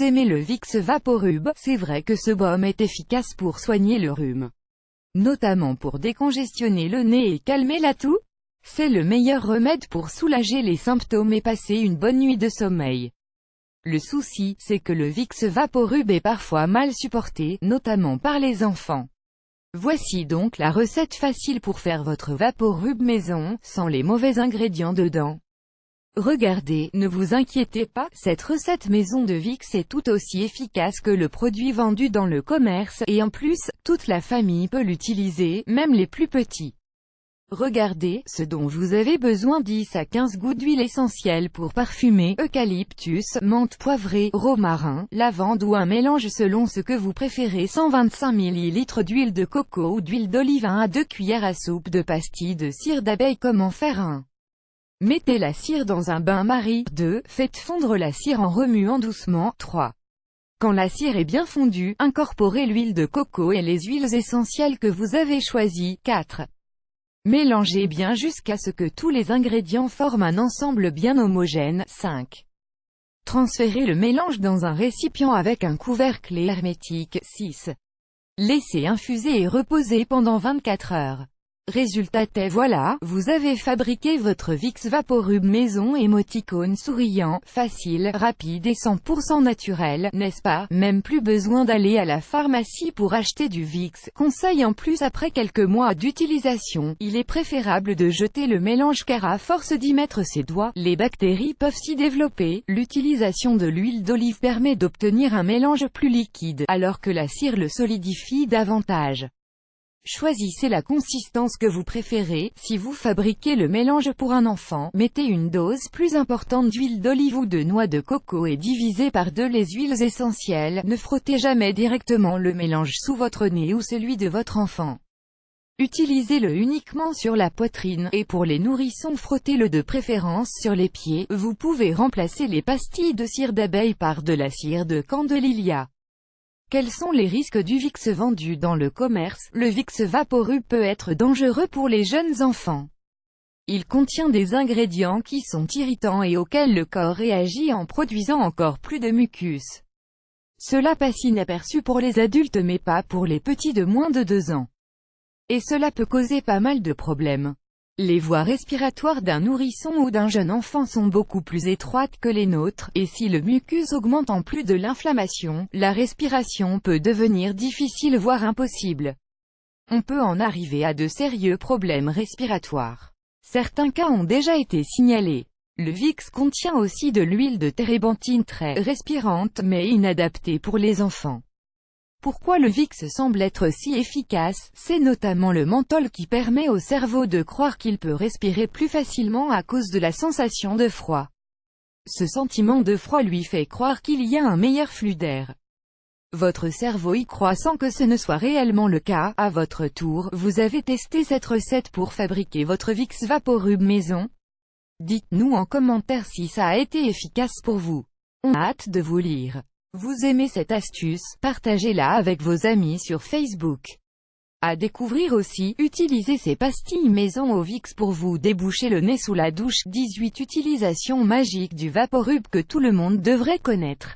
vous aimez le Vicks Vaporub, c'est vrai que ce baume est efficace pour soigner le rhume. Notamment pour décongestionner le nez et calmer la toux. C'est le meilleur remède pour soulager les symptômes et passer une bonne nuit de sommeil. Le souci, c'est que le Vicks Vaporub est parfois mal supporté, notamment par les enfants. Voici donc la recette facile pour faire votre Vaporub maison, sans les mauvais ingrédients dedans. Regardez, ne vous inquiétez pas, cette recette maison de Vicks est tout aussi efficace que le produit vendu dans le commerce, et en plus, toute la famille peut l'utiliser, même les plus petits. Regardez, ce dont vous avez besoin: 10 à 15 gouttes d'huile essentielle pour parfumer, eucalyptus, menthe poivrée, romarin, lavande ou un mélange selon ce que vous préférez, 125 ml d'huile de coco ou d'huile d'olive, 1 à 2 cuillères à soupe de pastilles de cire d'abeille. Comment faire? 1. Mettez la cire dans un bain-marie. 2. Faites fondre la cire en remuant doucement. 3. Quand la cire est bien fondue, incorporez l'huile de coco et les huiles essentielles que vous avez choisies. 4. Mélangez bien jusqu'à ce que tous les ingrédients forment un ensemble bien homogène. 5. Transférez le mélange dans un récipient avec un couvercle hermétique. 6. Laissez infuser et reposer pendant 24 heures. Résultat, et voilà, vous avez fabriqué votre Vicks Vaporub maison. Émoticône souriant, facile, rapide et 100% naturel, n'est-ce pas? Même plus besoin d'aller à la pharmacie pour acheter du Vicks. Conseil en plus: après quelques mois d'utilisation, il est préférable de jeter le mélange car à force d'y mettre ses doigts, les bactéries peuvent s'y développer. L'utilisation de l'huile d'olive permet d'obtenir un mélange plus liquide, alors que la cire le solidifie davantage. Choisissez la consistance que vous préférez. Si vous fabriquez le mélange pour un enfant, mettez une dose plus importante d'huile d'olive ou de noix de coco et divisez par 2 les huiles essentielles. Ne frottez jamais directement le mélange sous votre nez ou celui de votre enfant. Utilisez-le uniquement sur la poitrine, et pour les nourrissons, frottez-le de préférence sur les pieds. Vous pouvez remplacer les pastilles de cire d'abeille par de la cire de Candelilia. Quels sont les risques du Vicks vendu dans le commerce? Le Vicks Vaporub peut être dangereux pour les jeunes enfants. Il contient des ingrédients qui sont irritants et auxquels le corps réagit en produisant encore plus de mucus. Cela passe inaperçu pour les adultes mais pas pour les petits de moins de 2 ans. Et cela peut causer pas mal de problèmes. Les voies respiratoires d'un nourrisson ou d'un jeune enfant sont beaucoup plus étroites que les nôtres, et si le mucus augmente en plus de l'inflammation, la respiration peut devenir difficile voire impossible. On peut en arriver à de sérieux problèmes respiratoires. Certains cas ont déjà été signalés. Le Vicks contient aussi de l'huile de térébenthine très respirante mais inadaptée pour les enfants. Pourquoi le Vicks semble être si efficace? C'est notamment le menthol qui permet au cerveau de croire qu'il peut respirer plus facilement à cause de la sensation de froid. Ce sentiment de froid lui fait croire qu'il y a un meilleur flux d'air. Votre cerveau y croit sans que ce ne soit réellement le cas. À votre tour, vous avez testé cette recette pour fabriquer votre Vicks Vaporub maison? Dites-nous en commentaire si ça a été efficace pour vous. On a hâte de vous lire. Vous aimez cette astuce? Partagez-la avec vos amis sur Facebook. À découvrir aussi, utilisez ces pastilles maison au Vicks pour vous déboucher le nez sous la douche. 18 utilisations magiques du Vaporub que tout le monde devrait connaître.